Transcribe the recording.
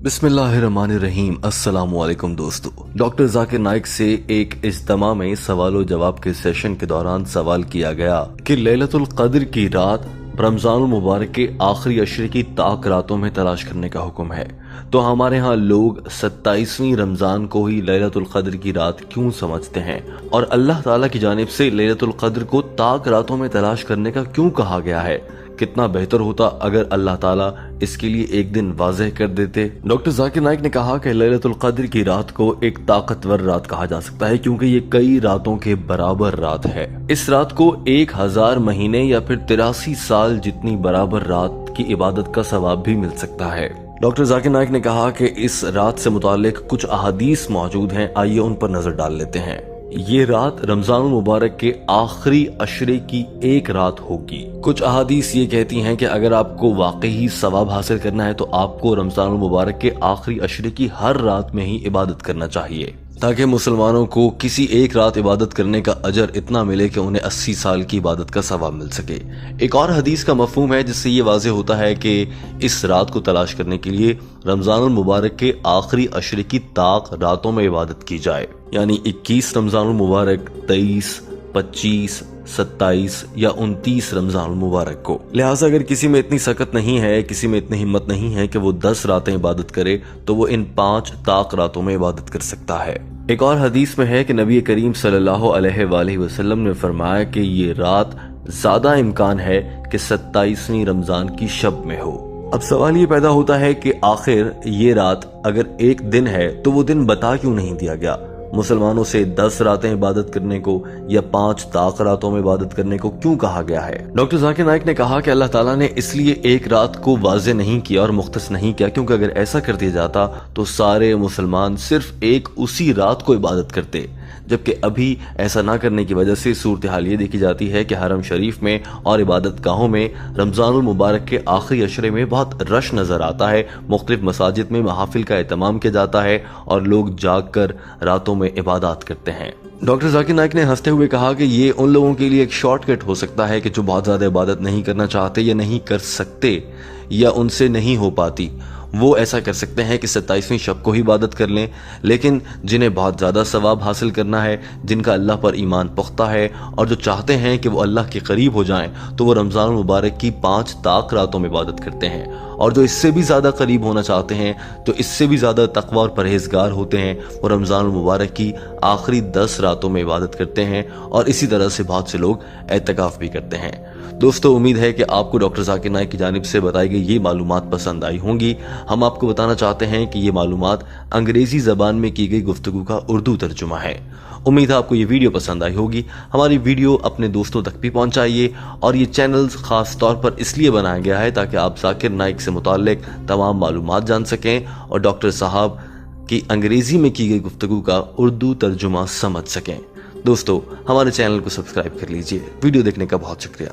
बिस्मिल्लाहिर्रहमानिर्रहीम। अस्सलाम वालेकुम दोस्तों। डॉक्टर जाकिर नाइक से एक इज्तिमा में सवाल जवाब के सेशन के दौरान सवाल किया गया कि लैलतुल क़द्र की रात रमजानुल मुबारक के आखिरी अशरे की ताक रातों में तलाश करने का हुक्म है, तो हमारे यहाँ लोग 27वीं रमजान को ही लैलतुल क़द्र की रात क्यों समझते हैं और अल्लाह ताला की जानिब से लैलतुल क़द्र को ताक रातों में तलाश करने का क्यों कहा गया है। कितना बेहतर होता अगर अल्लाह ताला इसके लिए एक दिन वाज़ेह कर देते। डॉक्टर जाकिर नाइक ने कहा कि लैलतुल क़द्र की रात को एक ताकतवर रात कहा जा सकता है क्योंकि ये कई रातों के बराबर रात है। इस रात को 1000 महीने या फिर 83 साल जितनी बराबर रात की इबादत का सवाब भी मिल सकता है। डॉक्टर जाकिर नाइक ने कहा कि इस रात से मुताल्लिक कुछ अहादीस मौजूद हैं, आइए उन पर नजर डाल लेते हैं। ये रात रमजानुल मुबारक के आखिरी अशरे की एक रात होगी। कुछ अहादीस ये कहती हैं कि अगर आपको वाकई सवाब हासिल करना है तो आपको रमजानुल मुबारक के आखिरी अशरे की हर रात में ही इबादत करना चाहिए, ताकि मुसलमानों को किसी एक रात इबादत करने का अजर इतना मिले कि उन्हें 80 साल की इबादत का सवाब मिल सके। एक और हदीस का मफहूम है जिससे ये वाज़े होता है कि इस रात को तलाश करने के लिए रमजानुल मुबारक के आखिरी अशरे की ताक रातों में इबादत की जाए, यानी 21 रमजानुल मुबारक, 23, 25, 27 या 29 रमजानुल मुबारक को। लिहाजा अगर किसी में इतनी सकत नहीं है, किसी में इतनी हिम्मत नहीं है कि वो 10 रातें इबादत करे, तो वो इन 5 ताक रातों में इबादत कर सकता है। एक और हदीस में है कि नबी करीम सल्लल्लाहु अलैहि वसल्लम ने फरमाया कि ये रात ज्यादा इम्कान है कि 27वीं रमजान की शब में हो। अब सवाल ये पैदा होता है कि आखिर ये रात अगर एक दिन है तो वो दिन बता क्यों नहीं दिया गया। मुसलमानों से 10 रातें इबादत करने को या 5 ताक रातों में इबादत करने को क्यों कहा गया है। डॉक्टर जाकिर नाइक ने कहा कि अल्लाह ताला ने इसलिए एक रात को वाज़े नहीं किया और मुख्तस नहीं किया क्योंकि अगर ऐसा कर दिया जाता तो सारे मुसलमान सिर्फ एक उसी रात को इबादत करते, जबकि अभी ऐसा ना करने की वजह से सूरत हाल ये देखी जाती है कि हरम शरीफ में और इबादत गाहों में रमजानुल मुबारक के आखिरी अशरे में बहुत रश नजर आता है। मुख्तलिफ मसाजिद में महफिल का एहतमाम किया जाता है और लोग जाग कर रातों में इबादत करते हैं। डॉक्टर जाकिर नाइक ने हंसते हुए कहा कि ये उन लोगों के लिए एक शॉर्टकट हो सकता है कि जो बहुत ज्यादा इबादत नहीं करना चाहते या नहीं कर सकते या उनसे नहीं हो पाती, वो ऐसा कर सकते हैं कि 27वीं शब को ही इबादत कर लें। लेकिन जिन्हें बहुत ज़्यादा सवाब हासिल करना है, जिनका अल्लाह पर ईमान पुख्ता है और जो चाहते हैं कि वो अल्लाह के करीब हो जाएं, तो वो रमज़ान मुबारक की 5 ताक रातों में इबादत करते हैं। और जो इससे भी ज़्यादा करीब होना चाहते हैं, तो इससे भी ज़्यादा तकवा और परहेजगार होते हैं, वो रमज़ान मुबारक की आखिरी 10 रातों में इबादत करते हैं। और इसी तरह से बहुत से लोग एतकाफ़ भी करते हैं। दोस्तों, उम्मीद है कि आपको डॉक्टर जाकिर नाइक की जानिब से बताई गई ये मालूमात पसंद आई होंगी। हम आपको बताना चाहते हैं कि ये मालूमात अंग्रेजी ज़बान में की गई गुफ्तगू का उर्दू तर्जुमा है। उम्मीद है आपको ये वीडियो पसंद आई होगी। हमारी वीडियो अपने दोस्तों तक भी पहुंचाइए और ये चैनल खास तौर पर इसलिए बनाया गया है ताकि आप जाकिर नाइक से मुताल्लिक तमाम मालूमात जान सकें और डॉक्टर साहब की अंग्रेजी में की गई गुफ्तगू का उर्दू तर्जुमा समझ सकें। दोस्तों, हमारे चैनल को सब्सक्राइब कर लीजिए। वीडियो देखने का बहुत शुक्रिया।